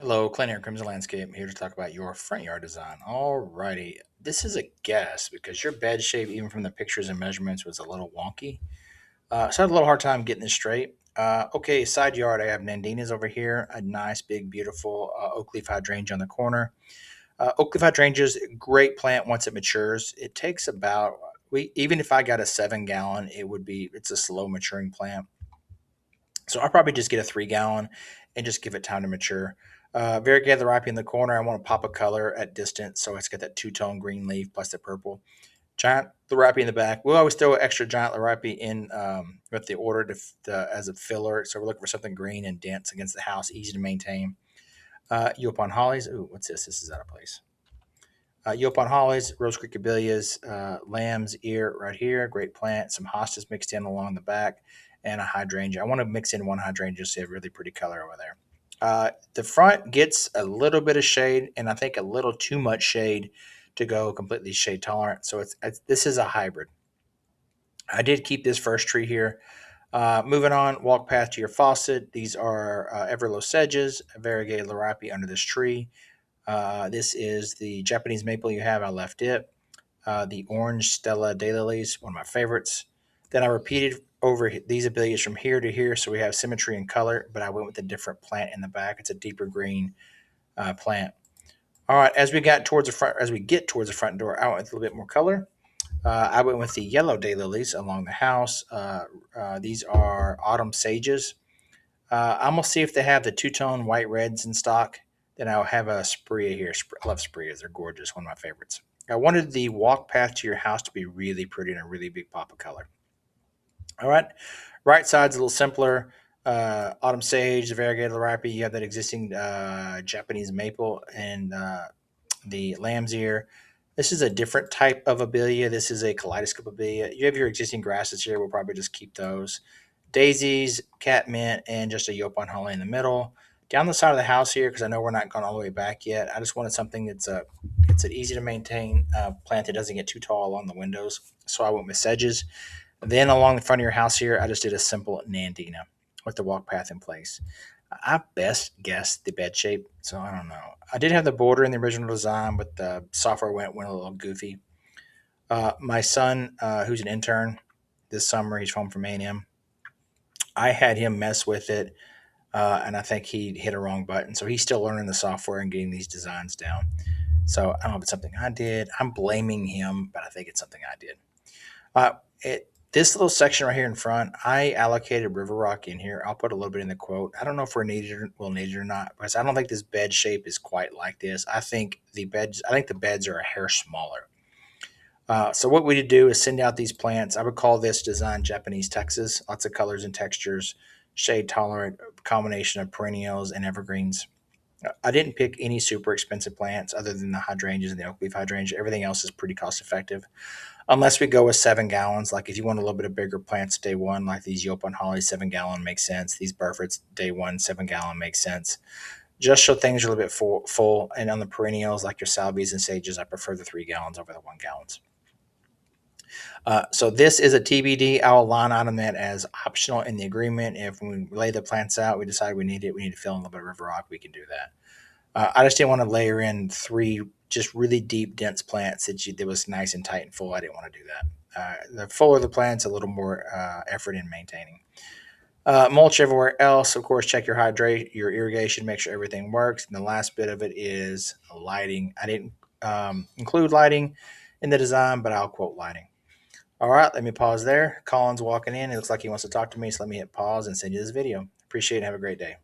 Hello, Clint here, Crimson Landscape. I'm here to talk about your front yard design. Alrighty, this is a guess because your bed shape, even from the pictures and measurements, was a little wonky. So I had a little hard time getting this straight. Okay, side yard, I have Nandinas over here, a nice, big, beautiful oak leaf hydrangea on the corner. Oak leaf hydrangea is a great plant once it matures. It takes about, even if I got a 7 gallon, it's a slow maturing plant. So I'll probably just get a 3 gallon and just give it time to mature. Variegated lirapi in the corner. I want to pop a color at distance, so it's got that two-tone green leaf plus the purple. Giant lirapi in the back. We'll always throw extra giant lirapi in with the order as a filler. So we're looking for something green and dense against the house, easy to maintain. Yopon hollies. Ooh, what's this? This is out of place. Yopon hollies, Rose Creek abelias, lamb's ear right here, great plant. Some hostas mixed in along the back, and a hydrangea. I want to mix in one hydrangea so you have a really pretty color over there. The front gets a little bit of shade, and I think a little too much shade to go completely shade tolerant. So this is a hybrid. I did keep this first tree here. Moving on, walk path to your faucet. These are Everlow sedges, variegated lirapi under this tree. This is the Japanese maple you have. I left it. The orange Stella daylilies, one of my favorites. Then I repeated over these abelias from here to here, so we have symmetry and color. But I went with a different plant in the back. It's a deeper green plant. All right, as we get towards the front door, I went with a little bit more color. I went with the yellow daylilies along the house. These are autumn sages. I'm gonna see if they have the two-tone white reds in stock. Then I'll have a Sprea here. I love Spreas; they're gorgeous. One of my favorites. I wanted the walk path to your house to be really pretty and a really big pop of color. All right, right side's a little simpler. Autumn sage, the variegated lirapi. You have that existing Japanese maple and the lamb's ear. This is a different type of abelia. This is a kaleidoscope abelia. You have your existing grasses here. We'll probably just keep those. Daisies, catmint, and just a yopon holly in the middle. Down the side of the house here, because I know we're not going all the way back yet. I just wanted something it's an easy to maintain plant that doesn't get too tall along the windows. So I went with sedges. Then along the front of your house here, I just did a simple Nandina with the walk path in place. I best guessed the bed shape, so I don't know. I did have the border in the original design, but the software went a little goofy. My son, who's an intern this summer, he's home from A&M. I had him mess with it, and I think he hit a wrong button. So he's still learning the software and getting these designs down. So I don't know if it's something I did. I'm blaming him, but I think it's something I did. Uh, this little section right here in front, I allocated river rock in here. I'll put a little bit in the quote. I don't know if we'll need it or not, because I don't think this bed shape is quite like this. I think the beds are a hair smaller. So what we do is send out these plants. I would call this design Japanese Texas. Lots of colors and textures, shade tolerant, combination of perennials and evergreens. I didn't pick any super expensive plants other than the hydrangeas and the oak leaf hydrangea. Everything else is pretty cost effective unless we go with 7 gallons. Like if you want a little bit of bigger plants day one, like these Yopon holly 7 gallon makes sense. These Burford's day one 7 gallon makes sense. Just so things are a little bit full. And on the perennials like your salvias and sages, I prefer the 3 gallons over the 1 gallons. So this is a TBD. I'll line item that as optional in the agreement. If we lay the plants out, we decide we need it, we need to fill in a little bit of river rock, we can do that. I just didn't want to layer in three just really deep, dense plants that was nice and tight and full. I didn't want to do that. The fuller the plants, a little more effort in maintaining. Mulch everywhere else. Of course, check your irrigation, make sure everything works. And the last bit of it is lighting. I didn't include lighting in the design, but I'll quote lighting. All right, let me pause there. Colin's walking in. It looks like he wants to talk to me, so let me hit pause and send you this video. Appreciate it. Have a great day.